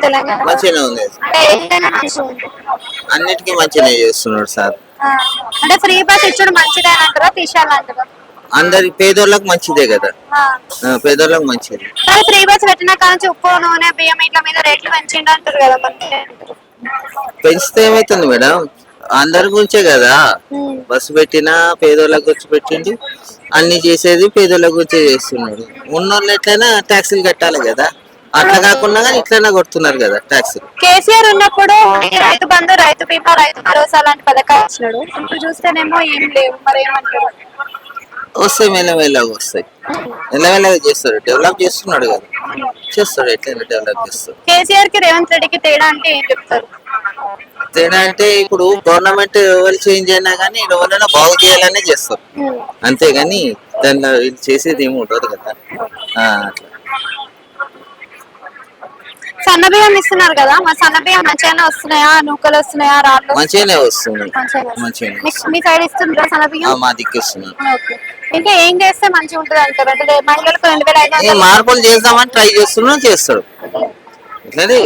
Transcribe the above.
తెలంగాణ మంచిగానే ఉంది. అంటే ఏదైనా మంచిగా ఉంది. అన్నిటికీ మంచిగానే చేస్తున్నాడు సార్. అంటే ఫ్రీ బస్ ఇచ్చుడు మంచిదే అంటారా తీసేయాలంటారా? అందరి పేదోళ్ళకి మంచిదే కదా, పేదోళ్ళకి మంచిది. కానీ ఫ్రీ బస్ పెట్టిన కాంచి ఉప్పు నూనె బియ్యం ఇట్ల మీద రేట్లు పెంచిండు అంటారు కదా మరి. పెంచితే ఏమైతుంది మేడం, అందరి గురించే కదా. బస్సు పెట్టినా పేదోళ్ళ గురించి పెట్టిండు, అన్ని చేసేది పేదోళ్ళ గురించే చేస్తున్నాడు. ఉన్నోళ్ళు ఎట్లయినా ట్యాక్సీలు కట్టాలి కదా, అట్లా కాకుండా కానీ ఇట్లైనా కొడుతున్నారు కదా ట్యాక్సీలు. కేసీఆర్ ఉన్నప్పుడు రైతు బంధు రైతు బీమా రైతు భరోసా లాంటి పథకాలు ఇచ్చినాడు. ఇప్పుడు చూస్తేనేమో ఏం లేవు, మరి ఏమంటారు? వస్తాయి, మెల్లమెల్లగా వస్తాయి, మెల్లమెల్లగా చేస్తాడు. డెవలప్ చేస్తున్నాడు కదా, చేస్తాడు, ఎట్లయినా డెవలప్ చేస్తాడు. కేసీఆర్ కి రేవంత్ రెడ్డికి తేడా అంటే ఏం చెప్తారు? తేడా అంటే ఇప్పుడు గవర్నమెంట్ ఎవరు చేంజ్ అయినా కానీ ఎవరైనా బాగు చేయాలనే చేస్తారు, అంతేగాని దాన్ని చేసేది ఏమి ఉండదు కదా. అట్లా సన్న బియ్యం ఇస్తున్నారు కదా, మరి సన్న బియ్యం మంచిగానే వస్తున్నాయా, నూకలు వస్తున్నాయా, రాళ్ళు మంచిగానే వస్తుంది, మంచిగానే. మీ సైడ్ ఇస్తుంటారా సన్న బియ్యం? మా దిక్కిస్తున్నారు. ఇంకా ఏం చేస్తే మంచిగా ఉంటుంది అంటారు? అంటే మహిళలకు 2500 మార్పులు చేద్దామని ట్రై చేస్తున్నాం, చేస్తాడు, ఇట్లానే.